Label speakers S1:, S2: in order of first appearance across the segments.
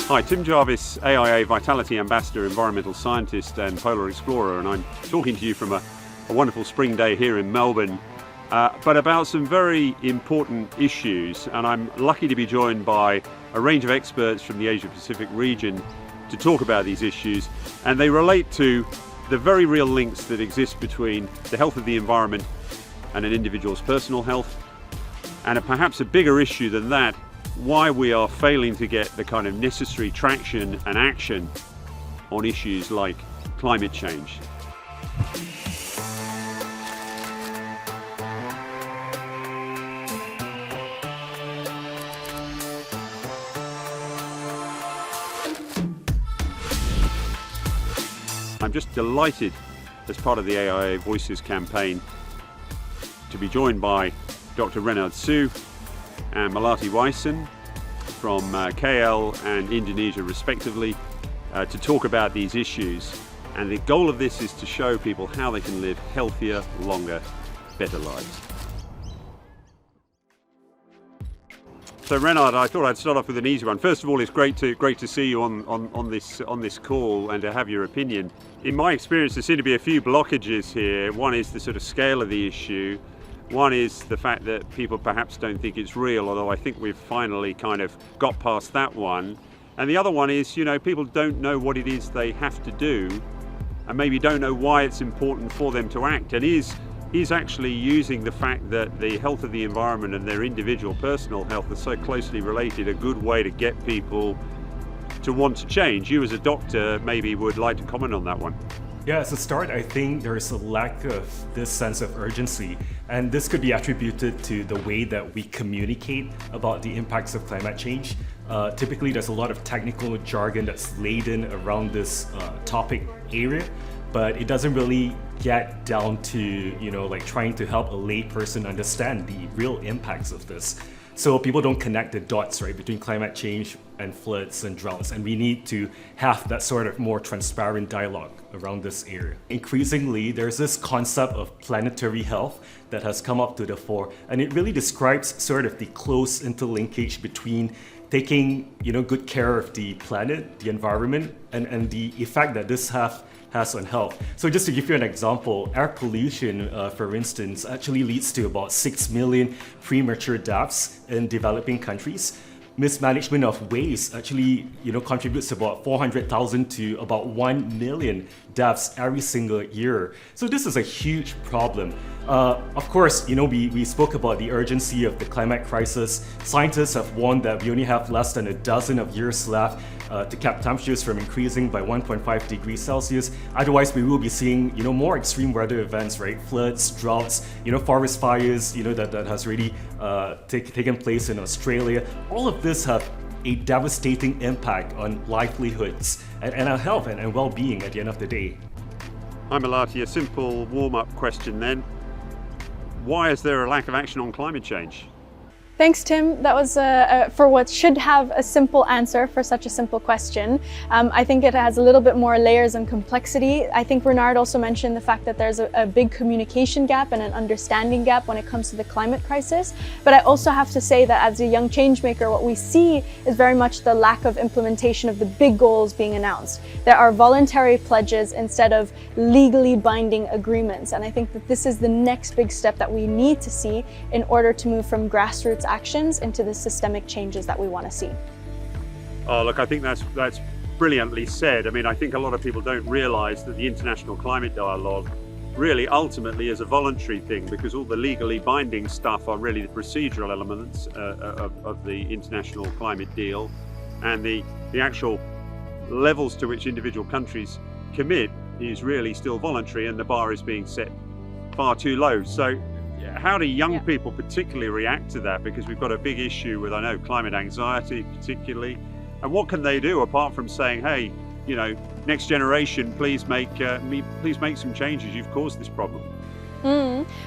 S1: Hi, Tim Jarvis, AIA Vitality Ambassador, Environmental Scientist and Polar Explorer, and I'm talking to you from a wonderful spring day here in Melbourne, but about some very important issues, and I'm lucky to be joined by a range of experts from the Asia Pacific region to talk about these issues, and they relate to the very real links that exist between the health of the environment and an individual's personal health, and perhaps a bigger issue than that, why we are failing to get the kind of necessary traction and action on issues like climate change. I'm just delighted, as part of the AIA Voices campaign, to be joined by Dr. Renard Siew and Melati Wijsen from KL and Indonesia respectively to talk about these issues. And the goal of this is to show people how they can live healthier, longer, better lives. So Renard, I thought I'd start off with an easy one. First of all, it's great to see you on this call and to have your opinion. In my experience, there seem to be a few blockages here. One is the sort of scale of the issue. One is the fact that people perhaps don't think it's real, although I think we've finally kind of got past that one. And the other one is, people don't know what it is they have to do and maybe don't know why it's important for them to act. And he's actually using the fact that the health of the environment and their individual personal health are so closely related, a good way to get people to want to change. You as a doctor maybe would like to comment on that one.
S2: Yeah, as a start, I think there's a lack of this sense of urgency, and this could be attributed to the way that we communicate about the impacts of climate change. Typically, there's a lot of technical jargon that's laden around this topic area, but it doesn't really get down to, like trying to help a lay person understand the real impacts of this. So people don't connect the dots, right, between climate change and floods and droughts, and we need to have that sort of more transparent dialogue around this area. Increasingly, there's this concept of planetary health that has come up to the fore, and it really describes sort of the close interlinkage between taking, good care of the planet, the environment, and the effect that this has on health. So just to give you an example, air pollution, for instance, actually leads to about 6 million premature deaths in developing countries. Mismanagement of waste actually, contributes about 400,000 to about 1 million deaths every single year. So this is a huge problem. Of course, we spoke about the urgency of the climate crisis. Scientists have warned that we only have less than a dozen of years left to cap temperatures from increasing by 1.5 degrees Celsius. Otherwise, we will be seeing, more extreme weather events, right? Floods, droughts, forest fires, that has really taken place in Australia. All of this have a devastating impact on livelihoods and our health and well-being at the end of the day.
S1: Hi Melati, a simple warm-up question then. Why is there a lack of action on climate change?
S3: Thanks, Tim. That was for what should have a simple answer for such a simple question. I think it has a little bit more layers and complexity. I think Renard also mentioned the fact that there's a big communication gap and an understanding gap when it comes to the climate crisis. But I also have to say that as a young changemaker, what we see is very much the lack of implementation of the big goals being announced. There are voluntary pledges instead of legally binding agreements. And I think that this is the next big step that we need to see in order to move from grassroots actions into the systemic changes that we want to see.
S1: Oh, look, I think that's brilliantly said. I mean, I think a lot of people don't realize that the international climate dialogue really ultimately is a voluntary thing, because all the legally binding stuff are really the procedural elements of the international climate deal, and the actual levels to which individual countries commit is really still voluntary, and the bar is being set far too low. So how do young people particularly react to that? Because we've got a big issue with, I know, climate anxiety particularly. And what can they do apart from saying, hey, next generation, please make some changes. You've caused this problem.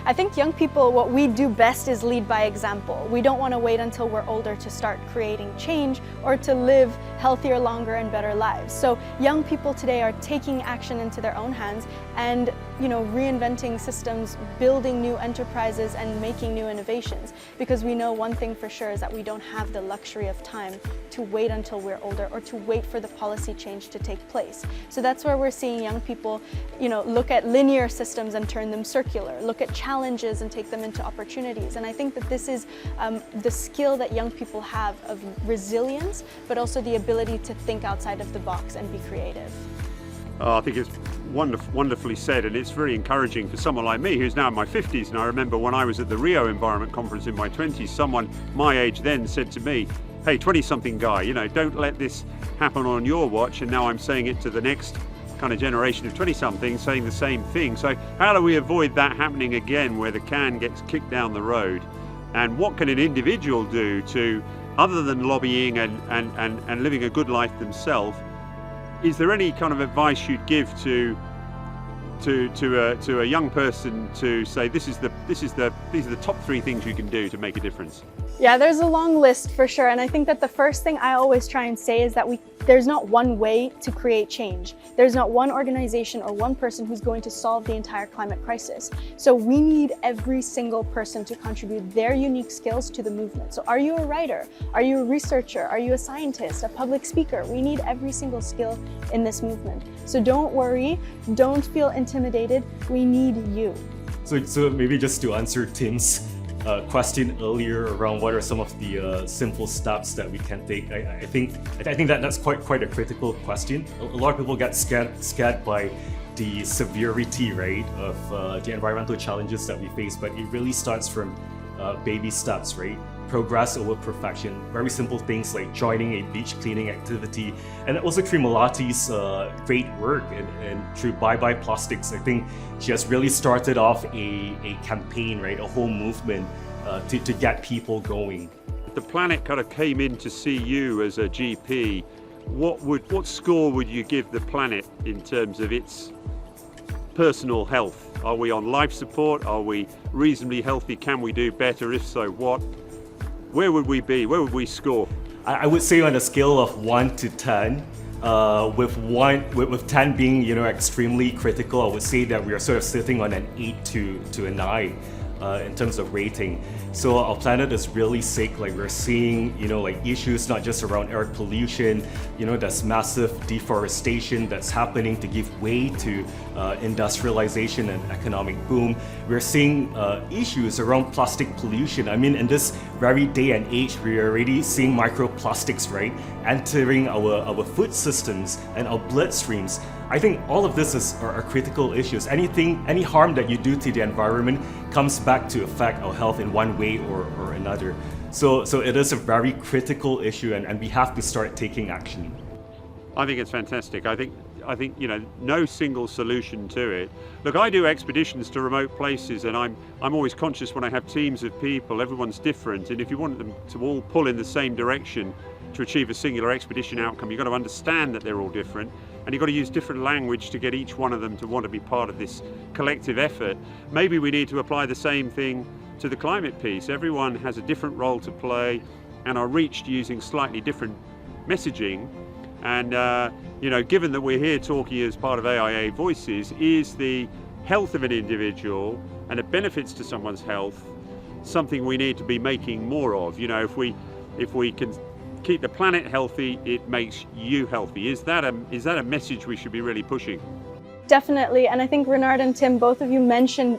S3: I think young people, what we do best is lead by example. We don't want to wait until we're older to start creating change or to live healthier, longer, and better lives. So young people today are taking action into their own hands and reinventing systems, building new enterprises and making new innovations, because we know one thing for sure is that we don't have the luxury of time to wait until we're older or to wait for the policy change to take place. So that's where we're seeing young people, look at linear systems and turn them circular, look at challenges and take them into opportunities. And I think that this is the skill that young people have of resilience, but also the ability to think outside of the box and be creative.
S1: I think it's wonderfully said, and it's very encouraging for someone like me who's now in my 50s. And I remember when I was at the Rio Environment Conference in my 20s, someone my age then said to me, hey, 20-something guy, don't let this happen on your watch. And now I'm saying it to the next kind of generation of 20-somethings saying the same thing. So how do we avoid that happening again, where the can gets kicked down the road? And what can an individual do to, other than lobbying and living a good life themselves? Is there any kind of advice you'd give to a young person to say these are the top 3 things you can do to make a difference?
S3: Yeah, there's a long list for sure, and I think that the first thing I always try and say is that there's not one way to create change. There's not one organization or one person who's going to solve the entire climate crisis. So we need every single person to contribute their unique skills to the movement. So are you a writer? Are you a researcher? Are you a scientist, a public speaker? We need every single skill in this movement. So don't worry, don't feel intimidated, we need you.
S2: So maybe just to answer Tim's question earlier around what are some of the simple steps that we can take, I think that's quite a critical question. A lot of people get scared by the severity, right, of the environmental challenges that we face, but it really starts from baby steps, right? Progress over perfection. Very simple things like joining a beach cleaning activity, and also through Melati's great work and through Bye Bye Plastics. I think she has really started off a campaign, right, a whole movement to get people going.
S1: If the planet kind of came in to see you as a GP, what score would you give the planet in terms of its personal health? Are we on life support? Are we reasonably healthy? Can we do better? If so, what? Where would we be? Where would we score?
S2: I would say on a scale of 1 to 10, with 10 being extremely critical, I would say that we are sort of sitting on an 8 to a 9 in terms of rating. So our planet is really sick. Like we're seeing, like issues not just around air pollution. There's massive deforestation that's happening to give way to industrialization and economic boom. We're seeing issues around plastic pollution. I mean, in this very day and age, we're already seeing microplastics, right, entering our food systems and our bloodstreams. I think all of this are critical issues. Any harm that you do to the environment comes back to affect our health in one way or another. So it is a very critical issue, and we have to start taking action.
S1: I think it's fantastic. I think no single solution to it. Look, I do expeditions to remote places, and I'm always conscious when I have teams of people, everyone's different, and if you want them to all pull in the same direction to achieve a singular expedition outcome, you've got to understand that they're all different, and you've got to use different language to get each one of them to want to be part of this collective effort. Maybe we need to apply the same thing to the climate piece. Everyone has a different role to play and are reached using slightly different messaging. And given that we're here talking as part of AIA Voices, is the health of an individual and the benefits to someone's health something we need to be making more of? If we can keep the planet healthy, it makes you healthy. Is that a message we should be really pushing?
S3: Definitely, and I think Renard and Tim, both of you mentioned,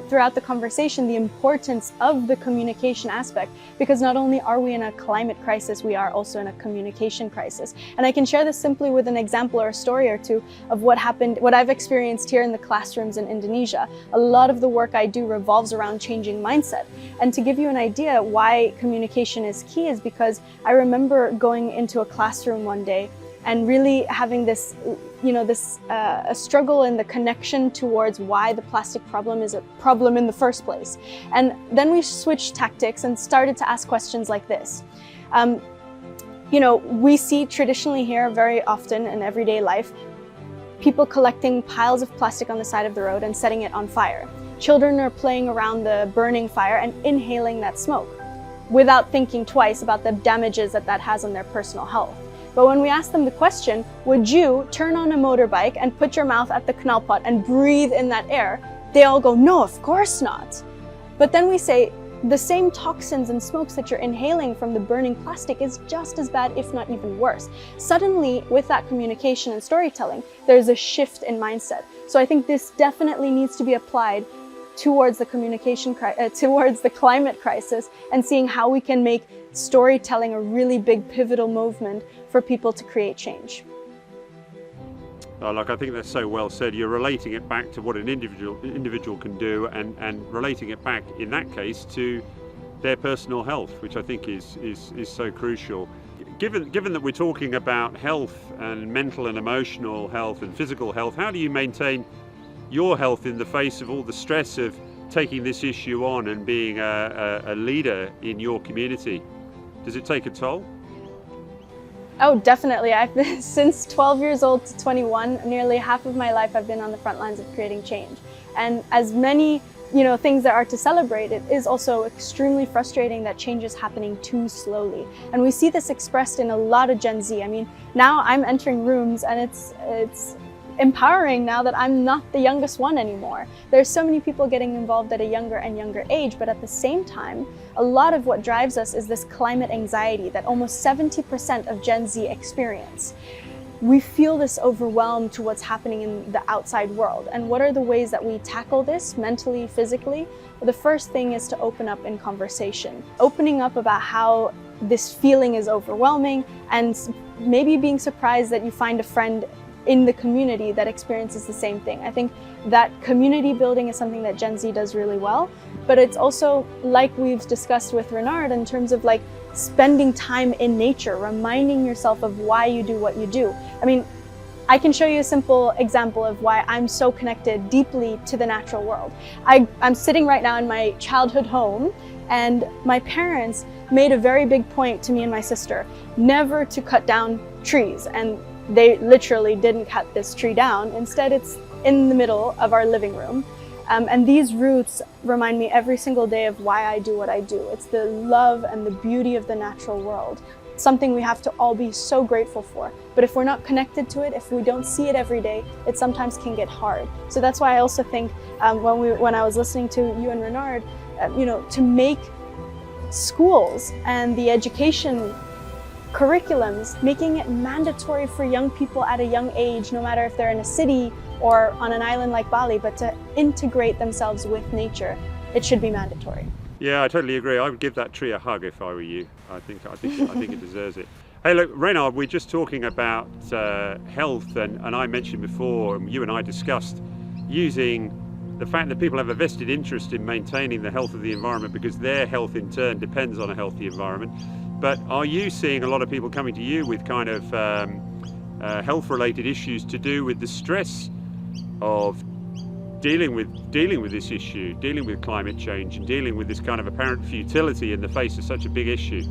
S3: throughout the conversation, the importance of the communication aspect, because not only are we in a climate crisis, we are also in a communication crisis. And I can share this simply with an example or a story or two of what I've experienced here in the classrooms in Indonesia. A lot of the work I do revolves around changing mindset. And to give you an idea why communication is key is because I remember going into a classroom one day and really having this, a struggle in the connection towards why the plastic problem is a problem in the first place. And then we switched tactics and started to ask questions like this. We see traditionally here very often in everyday life, people collecting piles of plastic on the side of the road and setting it on fire. Children are playing around the burning fire and inhaling that smoke without thinking twice about the damages that has on their personal health. But when we ask them the question, would you turn on a motorbike and put your mouth at the knalpot and breathe in that air? They all go, no, of course not. But then we say, the same toxins and smokes that you're inhaling from the burning plastic is just as bad, if not even worse. Suddenly, with that communication and storytelling, there's a shift in mindset. So I think this definitely needs to be applied towards the towards the climate crisis, and seeing how we can make storytelling a really big pivotal movement for people to create change.
S1: I think that's so well said. You're relating it back to what an individual can do, and relating it back, in that case, to their personal health, which I think is so crucial. Given that we're talking about health and mental and emotional health and physical health, how do you maintain your health in the face of all the stress of taking this issue on and being a leader in your community? Does it take a toll?
S3: Oh, definitely. I've been, since 12 years old to 21, nearly half of my life I've been on the front lines of creating change. And as many, things there are to celebrate, it is also extremely frustrating that change is happening too slowly. And we see this expressed in a lot of Gen Z. I mean, now I'm entering rooms and it's empowering now that I'm not the youngest one anymore. There's so many people getting involved at a younger and younger age, but at the same time, a lot of what drives us is this climate anxiety that almost 70% of Gen Z experience. We feel this overwhelmed to what's happening in the outside world. And what are the ways that we tackle this mentally, physically? Well, the first thing is to open up in conversation. Opening up about how this feeling is overwhelming, and maybe being surprised that you find a friend in the community that experiences the same thing. I think that community building is something that Gen Z does really well, but it's also, like we've discussed with Renard, in terms of spending time in nature, reminding yourself of why you do what you do. I mean, I can show you a simple example of why I'm so connected deeply to the natural world. I'm sitting right now in my childhood home, and my parents made a very big point to me and my sister never to cut down trees, and they literally didn't cut this tree down. Instead, it's in the middle of our living room. And these roots remind me every single day of why I do what I do. It's the love and the beauty of the natural world. It's something we have to all be so grateful for. But if we're not connected to it, if we don't see it every day, it sometimes can get hard. So that's why I also think when I was listening to you and Renard, to make schools and the education curriculums, making it mandatory for young people at a young age, no matter if they're in a city or on an island like Bali, but to integrate themselves with nature, it should be mandatory.
S1: Yeah, I totally agree. I would give that tree a hug if I were you. I think it deserves it. Hey, look, Renard, we're just talking about health, and I mentioned before, and you and I discussed using the fact that people have a vested interest in maintaining the health of the environment because their health in turn depends on a healthy environment. But are you seeing a lot of people coming to you with kind of health-related issues to do with the stress of dealing with this issue, dealing with climate change, and dealing with this kind of apparent futility in the face of such a big issue?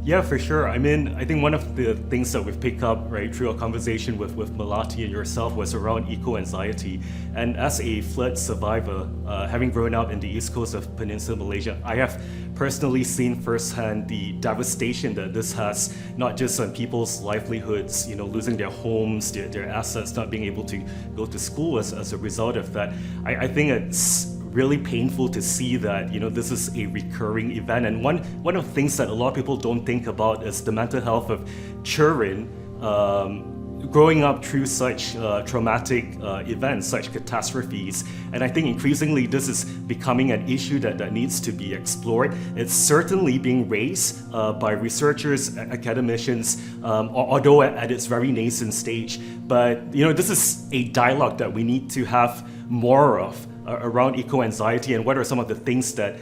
S2: Yeah, for sure. I mean, I think one of the things that we've picked up through our conversation with Melati and yourself was around eco-anxiety. And as a flood survivor, having grown up in the east coast of Peninsula Malaysia, I have personally seen firsthand the devastation that this has, not just on people's livelihoods, losing their homes, their assets, not being able to go to school as a result of that. I think it's really painful to see that this is a recurring event. And one of the things that a lot of people don't think about is the mental health of children growing up through such traumatic events, such catastrophes. And I think increasingly this is becoming an issue that needs to be explored. It's certainly being raised by researchers, academicians, although at its very nascent stage. But this is a dialogue that we need to have more of around eco-anxiety, and what are some of the things that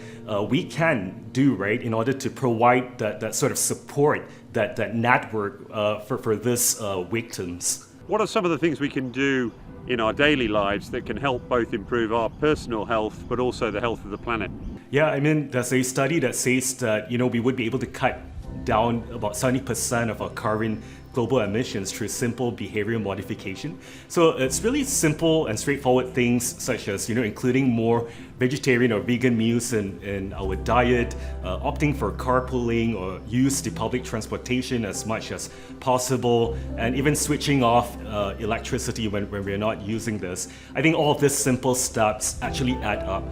S2: we can do, in order to provide that sort of support, that network for this victims.
S1: What are some of the things we can do in our daily lives that can help both improve our personal health but also the health of the planet?
S2: Yeah, I mean, there's a study that says that we would be able to cut down about 70% of our carbon global emissions through simple behavioral modification. So it's really simple and straightforward things such as, including more vegetarian or vegan meals in our diet, opting for carpooling or use the public transportation as much as possible, and even switching off electricity when we're not using this. I think all of these simple steps actually add up.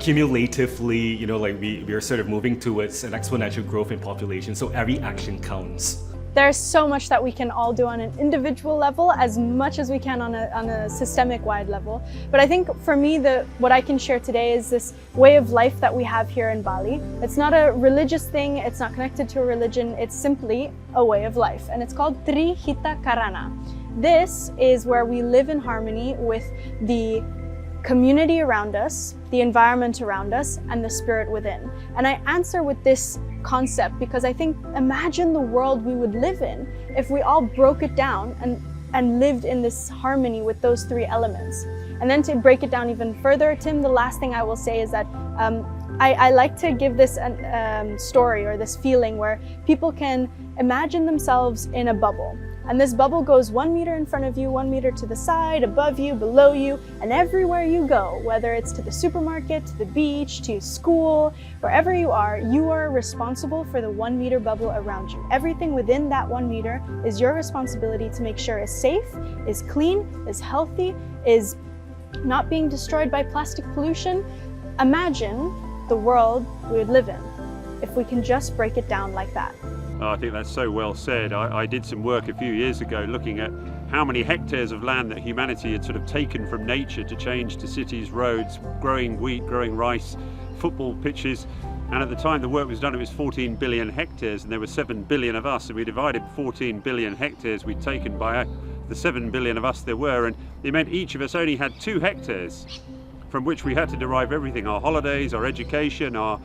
S2: Cumulatively, we are sort of moving towards an exponential growth in population, so every action counts.
S3: There's so much that we can all do on an individual level as much as we can on a systemic wide level. But I think for me, what I can share today is this way of life that we have here in Bali. It's not a religious thing, it's not connected to a religion, it's simply a way of life. And it's called Trihita Karana. This is where we live in harmony with the community around us, the environment around us, and the spirit within. And I answer with this concept because I think, imagine the world we would live in if we all broke it down and lived in this harmony with those three elements. And then to break it down even further, Tim, the last thing I will say is that I like to give this story or this feeling where people can imagine themselves in a bubble. And this bubble goes 1 meter in front of you, 1 meter to the side, above you, below you, and everywhere you go, whether it's to the supermarket, to the beach, to school, wherever you are responsible for the 1 meter bubble around you. Everything within that 1 meter is your responsibility to make sure is safe, is clean, is healthy, is not being destroyed by plastic pollution. Imagine the world we would live in if we can just break it down like that.
S1: Oh, I think that's so well said. I did some work a few years ago looking at how many hectares of land that humanity had sort of taken from nature to change to cities, roads, growing wheat, growing rice, football pitches. And at the time the work was done, it was 14 billion hectares, and there were 7 billion of us. So we divided 14 billion hectares we'd taken by the 7 billion of us there were. And it meant each of us only had 2 hectares from which we had to derive everything: our holidays, our education, our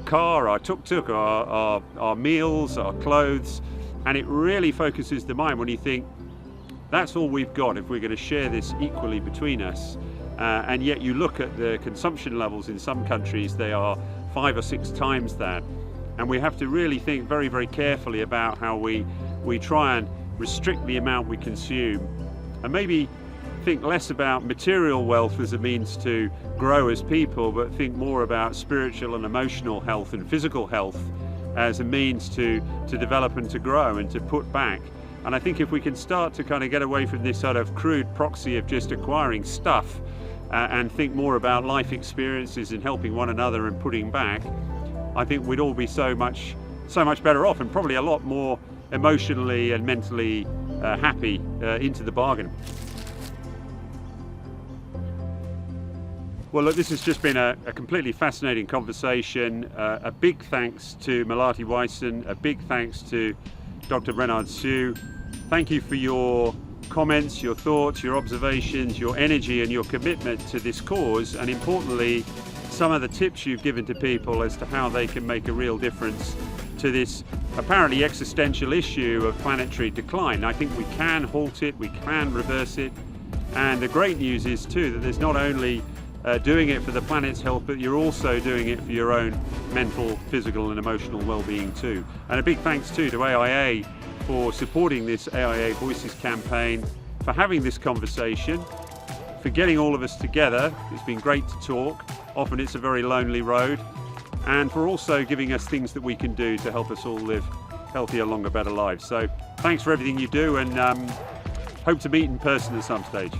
S1: car, our tuk-tuk, our meals, our clothes. And it really focuses the mind when you think that's all we've got if we're going to share this equally between us. And yet you look at the consumption levels in some countries, they are 5 or 6 times that. And we have to really think very, very carefully about how we try and restrict the amount we consume, and maybe think less about material wealth as a means to grow as people, but think more about spiritual and emotional health and physical health as a means to develop and to grow and to put back. And I think if we can start to kind of get away from this sort of crude proxy of just acquiring stuff and think more about life experiences and helping one another and putting back, I think we'd all be so much better off, and probably a lot more emotionally and mentally happy into the bargain. Well, look, this has just been a completely fascinating conversation. A big thanks to Melati Wijsen, a big thanks to Dr. Renard Siew. Thank you for your comments, your thoughts, your observations, your energy and your commitment to this cause, and importantly, some of the tips you've given to people as to how they can make a real difference to this apparently existential issue of planetary decline. I think we can halt it, we can reverse it, and the great news is too that there's not only doing it for the planet's health, but you're also doing it for your own mental, physical and emotional well-being too. And a big thanks too to AIA for supporting this AIA Voices campaign, for having this conversation, for getting all of us together. It's been great to talk. Often it's a very lonely road, and for also giving us things that we can do to help us all live healthier, longer, better lives. So thanks for everything you do, and hope to meet in person at some stage.